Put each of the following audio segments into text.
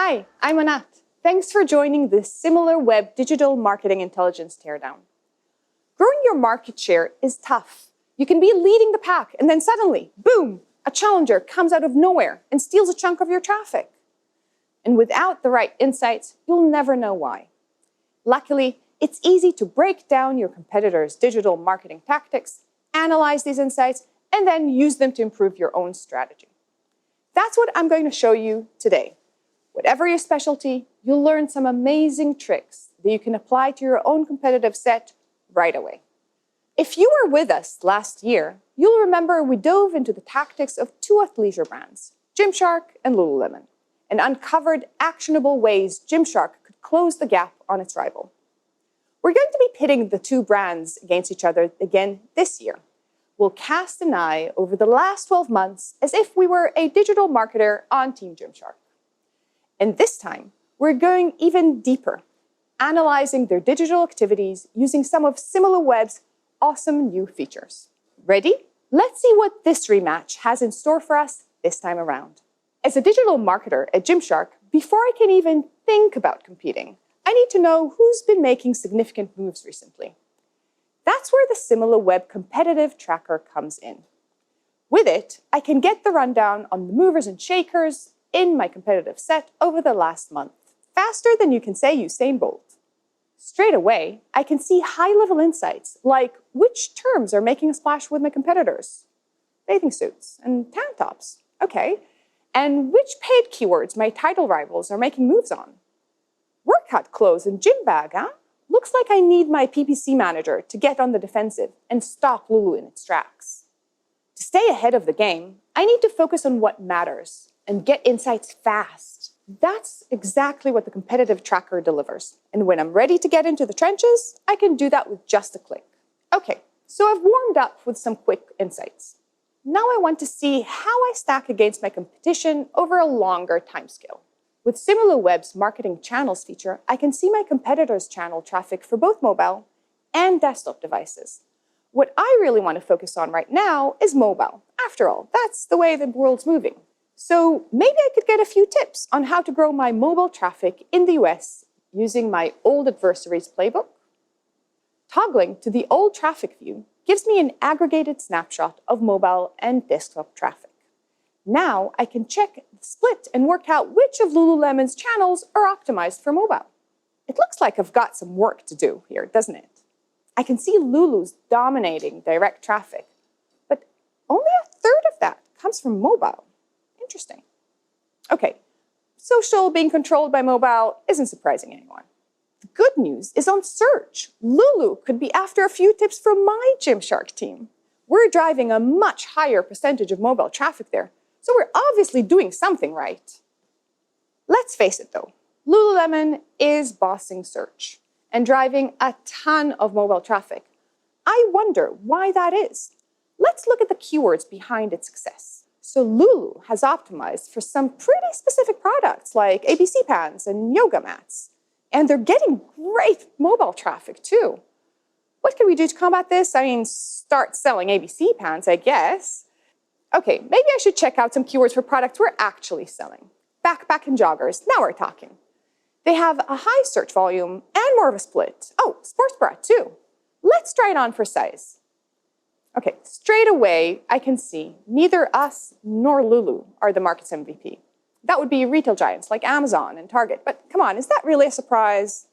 Hi, I'm Anat. Thanks for joining the Similarweb Digital Marketing Intelligence Teardown. Growing your market share is tough. You can be leading the pack and then suddenly, boom, a challenger comes out of nowhere and steals a chunk of your traffic. And without the right insights, you'll never know why. Luckily, it's easy to break down your competitors' digital marketing tactics, analyze these insights, and then use them to improve your own strategy. That's what I'm going to show you today. Whatever your specialty, you'll learn some amazing tricks that you can apply to your own competitive set right away. If you were with us last year, you'll remember we dove into the tactics of two athleisure brands, Gymshark and Lululemon, and uncovered actionable ways Gymshark could close the gap on its rival. We're going to be pitting the two brands against each other again this year. We'll cast an eye over the last 12 months as if we were a digital marketer on Team Gymshark. And this time, we're going even deeper, analyzing their digital activities using some of Similarweb's awesome new features. Ready? Let's see what this rematch has in store for us this time around. As a digital marketer at Gymshark, before I can even think about competing, I need to know who's been making significant moves recently. That's where the Similarweb competitive tracker comes in. With it, I can get the rundown on the movers and shakers in my competitive set over the last month, faster than you can say Usain Bolt. Straight away, I can see high-level insights like which terms are making a splash with my competitors. Bathing suits and tank tops, okay. And which paid keywords my title rivals are making moves on. Workout clothes and gym bag, huh? Looks like I need my PPC manager to get on the defensive and stop Lulu in its tracks. To stay ahead of the game, I need to focus on what matters and get insights fast. That's exactly what the competitive tracker delivers. And when I'm ready to get into the trenches, I can do that with just a click. Okay, so I've warmed up with some quick insights. Now I want to see how I stack against my competition over a longer timescale. With Similarweb's marketing channels feature, I can see my competitors' channel traffic for both mobile and desktop devices. What I really want to focus on right now is mobile. After all, that's the way the world's moving. So maybe I could get a few tips on how to grow my mobile traffic in the US using my old adversaries playbook. Toggling to the old traffic view gives me an aggregated snapshot of mobile and desktop traffic. Now I can check the split and work out which of Lululemon's channels are optimized for mobile. It looks like I've got some work to do here, doesn't it? I can see Lulu's dominating direct traffic, but only a third of that comes from mobile. Interesting. Okay, social being controlled by mobile isn't surprising anyone. The good news is on search. Lulu could be after a few tips from my Gymshark team. We're driving a much higher percentage of mobile traffic there, so we're obviously doing something right. Let's face it though, Lululemon is bossing search and driving a ton of mobile traffic. I wonder why that is. Let's look at the keywords behind its success. So Lulu has optimized for some pretty specific products like ABC pants and yoga mats. And they're getting great mobile traffic too. What can we do to combat this? I mean, start selling ABC pants, I guess. Okay, maybe I should check out some keywords for products we're actually selling. Backpack and joggers, now we're talking. They have a high search volume and more of a split. Oh, sports bra too. Let's try it on for size. Okay, straight away, I can see neither us nor Lulu are the market's MVP. That would be retail giants like Amazon and Target, but come on, is that really a surprise?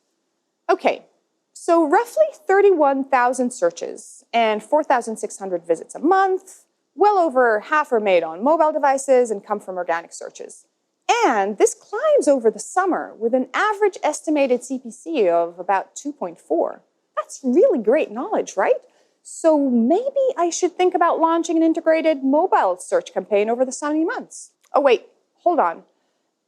Okay, so roughly 31,000 searches and 4,600 visits a month. Well over half are made on mobile devices and come from organic searches. And this climbs over the summer with an average estimated CPC of about 2.4. That's really great knowledge, right? So maybe I should think about launching an integrated mobile search campaign over the sunny months. Oh wait, hold on.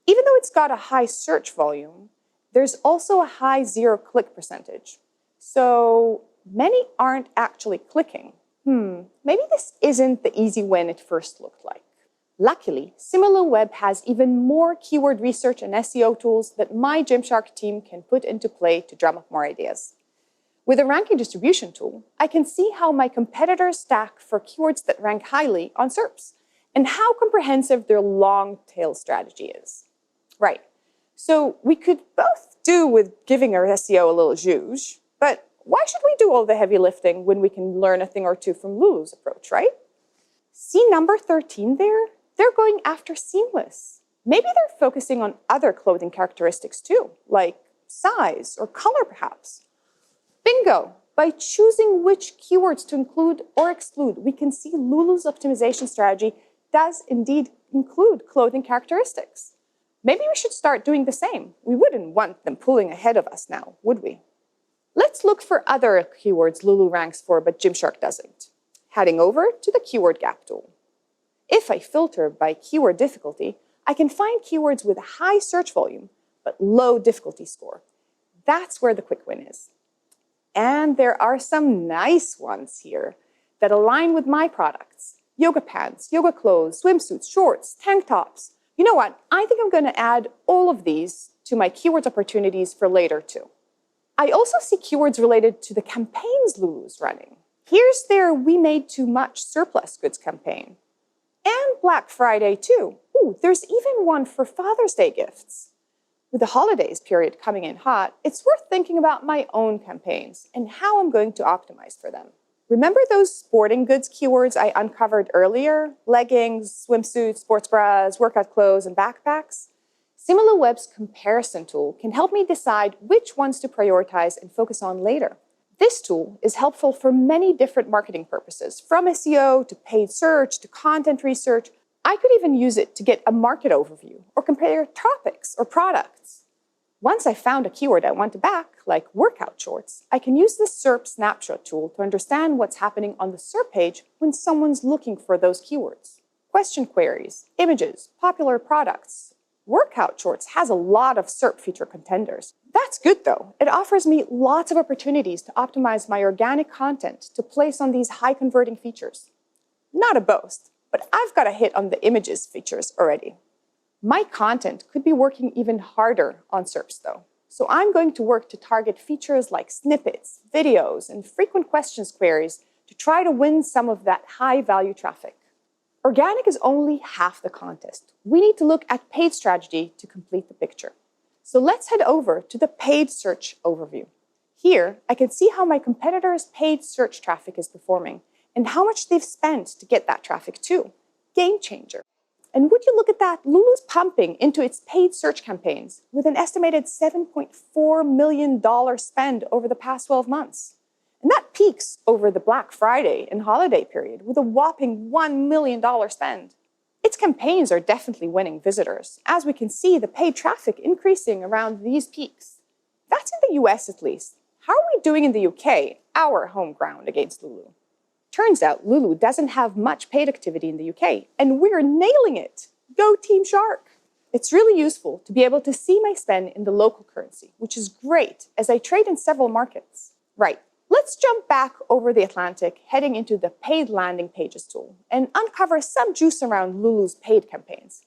Even though it's got a high search volume, there's also a high zero-click percentage. So many aren't actually clicking. Maybe this isn't the easy win it first looked like. Luckily, Similarweb has even more keyword research and SEO tools that my Gymshark team can put into play to drum up more ideas. With a ranking distribution tool, I can see how my competitors stack for keywords that rank highly on SERPs and how comprehensive their long tail strategy is. Right. So we could both do with giving our SEO a little zhuzh, but why should we do all the heavy lifting when we can learn a thing or two from Lulu's approach, right? See number 13 there? They're going after seamless. Maybe they're focusing on other clothing characteristics too, like size or color perhaps. Bingo! By choosing which keywords to include or exclude, we can see Lulu's optimization strategy does indeed include clothing characteristics. Maybe we should start doing the same. We wouldn't want them pulling ahead of us now, would we? Let's look for other keywords Lulu ranks for, but Gymshark doesn't. Heading over to the Keyword Gap tool. If I filter by keyword difficulty, I can find keywords with a high search volume, but low difficulty score. That's where the quick win is. And there are some nice ones here that align with my products. Yoga pants, yoga clothes, swimsuits, shorts, tank tops. You know what? I think I'm going to add all of these to my keywords opportunities for later too. I also see keywords related to the campaigns Lulu's running. Here's their We Made Too Much surplus goods campaign. And Black Friday too. Ooh, there's even one for Father's Day gifts. With the holidays period coming in hot, it's worth thinking about my own campaigns and how I'm going to optimize for them. Remember those sporting goods keywords I uncovered earlier? Leggings, swimsuits, sports bras, workout clothes, and backpacks? Similarweb's comparison tool can help me decide which ones to prioritize and focus on later. This tool is helpful for many different marketing purposes, from SEO to paid search to content research. I could even use it to get a market overview or compare topics or products. Once I found a keyword I want to back, like workout shorts, I can use the SERP snapshot tool to understand what's happening on the SERP page when someone's looking for those keywords. Question queries, images, popular products. Workout shorts has a lot of SERP feature contenders. That's good though. It offers me lots of opportunities to optimize my organic content to place on these high converting features. Not a boast, but I've got a hit on the images features already. My content could be working even harder on SERPs though. So I'm going to work to target features like snippets, videos, and frequent questions queries to try to win some of that high value traffic. Organic is only half the contest. We need to look at paid strategy to complete the picture. So let's head over to the paid search overview. Here, I can see how my competitors' paid search traffic is performing and how much they've spent to get that traffic too. Game changer. And would you look at that, Lulu's pumping into its paid search campaigns with an estimated $7.4 million spend over the past 12 months. And that peaks over the Black Friday and holiday period with a whopping $1 million spend. Its campaigns are definitely winning visitors, as we can see the paid traffic increasing around these peaks. That's in the US at least. How are we doing in the UK, our home ground against Lulu? Turns out Lulu doesn't have much paid activity in the UK, and we're nailing it. Go Team Shark! It's really useful to be able to see my spend in the local currency, which is great as I trade in several markets. Right. Let's jump back over the Atlantic, heading into the paid landing pages tool and uncover some juice around Lulu's paid campaigns.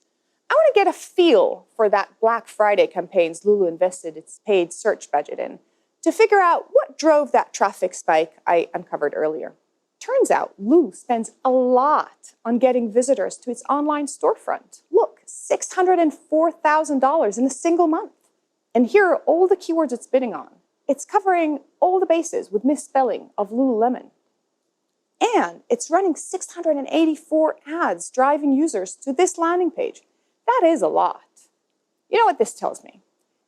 I want to get a feel for that Black Friday campaigns Lulu invested its paid search budget in to figure out what drove that traffic spike I uncovered earlier. Turns out Lulu spends a lot on getting visitors to its online storefront. Look, $604,000 in a single month. And here are all the keywords it's bidding on. It's covering all the bases with misspelling of Lululemon. And it's running 684 ads driving users to this landing page. That is a lot. You know what this tells me?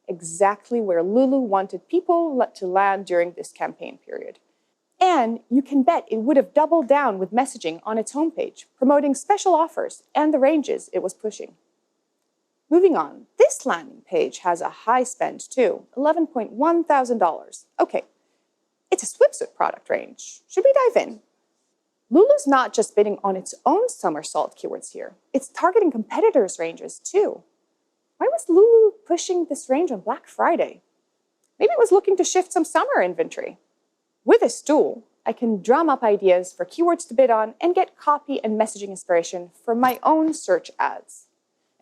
Exactly where Lulu wanted people to land during this campaign period. And you can bet it would have doubled down with messaging on its homepage, promoting special offers and the ranges it was pushing. Moving on, this landing page has a high spend too, $11.1 thousand. Okay, it's a swimsuit product range. Should we dive in? Lulu's not just bidding on its own somersault keywords here. It's targeting competitors' ranges too. Why was Lulu pushing this range on Black Friday? Maybe it was looking to shift some summer inventory. With this tool, I can drum up ideas for keywords to bid on and get copy and messaging inspiration for my own search ads.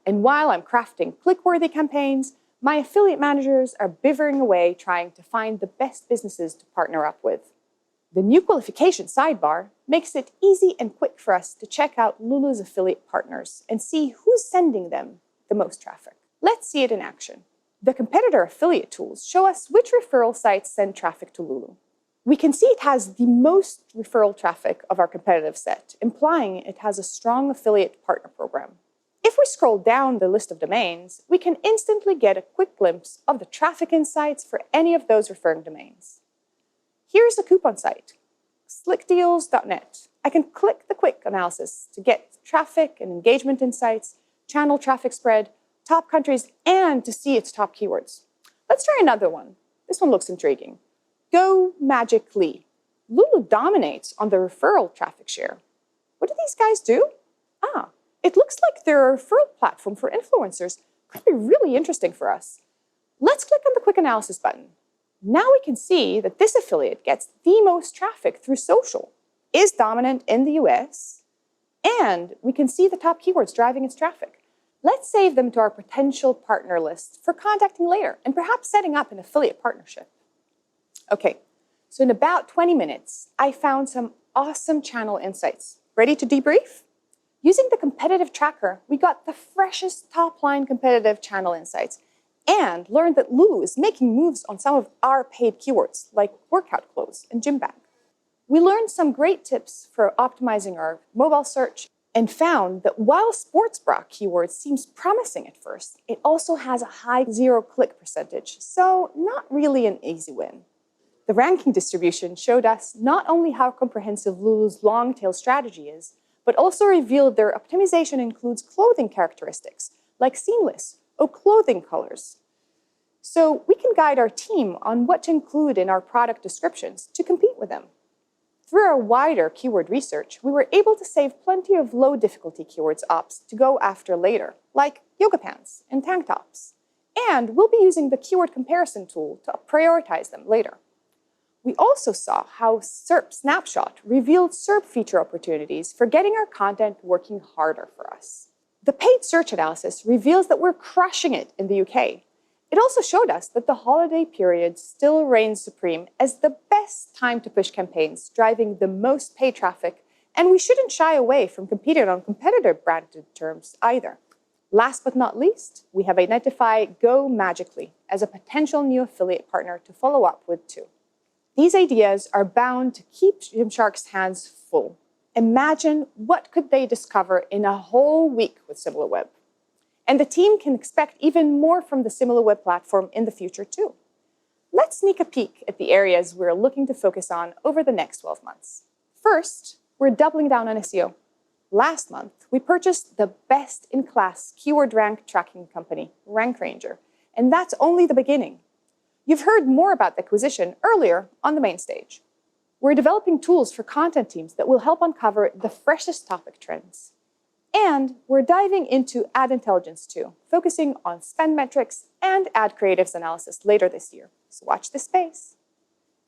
And while I'm crafting click-worthy campaigns, my affiliate managers are beavering away trying to find the best businesses to partner up with. The new qualification sidebar makes it easy and quick for us to check out Lulu's affiliate partners and see who's sending them the most traffic. Let's see it in action. The competitor affiliate tools show us which referral sites send traffic to Lulu. We can see it has the most referral traffic of our competitive set, implying it has a strong affiliate partner program. If we scroll down the list of domains, we can instantly get a quick glimpse of the traffic insights for any of those referring domains. Here's a coupon site, slickdeals.net. I can click the quick analysis to get traffic and engagement insights, channel traffic spread, top countries, and to see its top keywords. Let's try another one. This one looks intriguing. Go Magically. Lulu dominates on the referral traffic share. What do these guys do? It looks like they're a referral platform for influencers. Could be really interesting for us. Let's click on the quick analysis button. Now we can see that this affiliate gets the most traffic through social, is dominant in the US, and we can see the top keywords driving its traffic. Let's save them to our potential partner list for contacting later and perhaps setting up an affiliate partnership. Okay, so in about 20 minutes, I found some awesome channel insights. Ready to debrief? Using the competitive tracker, we got the freshest top-line competitive channel insights and learned that Lulu is making moves on some of our paid keywords, like workout clothes and gym bag. We learned some great tips for optimizing our mobile search and found that while sports bra keyword seems promising at first, it also has a high zero-click percentage, so not really an easy win. The ranking distribution showed us not only how comprehensive Lulu's long-tail strategy is, but also revealed their optimization includes clothing characteristics, like seamless or clothing colors. So we can guide our team on what to include in our product descriptions to compete with them. Through our wider keyword research, we were able to save plenty of low-difficulty keywords ops to go after later, like yoga pants and tank tops. And we'll be using the keyword comparison tool to prioritize them later. We also saw how SERP Snapshot revealed SERP feature opportunities for getting our content working harder for us. The paid search analysis reveals that we're crushing it in the UK. It also showed us that the holiday period still reigns supreme as the best time to push campaigns, driving the most paid traffic, and we shouldn't shy away from competing on competitor branded terms either. Last but not least, we have identified Go Magically as a potential new affiliate partner to follow up with too. These ideas are bound to keep Gymshark's hands full. Imagine what could they discover in a whole week with Similarweb. And the team can expect even more from the Similarweb platform in the future too. Let's sneak a peek at the areas we're looking to focus on over the next 12 months. First, we're doubling down on SEO. Last month, we purchased the best-in-class keyword rank tracking company, RankRanger, and that's only the beginning. You've heard more about the acquisition earlier on the main stage. We're developing tools for content teams that will help uncover the freshest topic trends. And we're diving into ad intelligence too, focusing on spend metrics and ad creatives analysis later this year. So watch this space.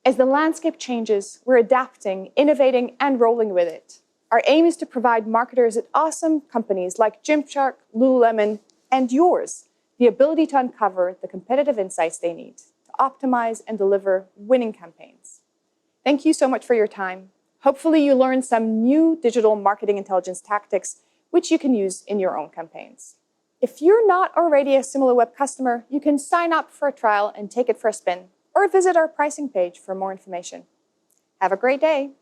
As the landscape changes, we're adapting, innovating, and rolling with it. Our aim is to provide marketers at awesome companies like Gymshark, Lululemon, and yours the ability to uncover the competitive insights they need to optimize and deliver winning campaigns. Thank you so much for your time. Hopefully you learned some new digital marketing intelligence tactics which you can use in your own campaigns. If you're not already a Similarweb customer, you can sign up for a trial and take it for a spin, or visit our pricing page for more information. Have a great day.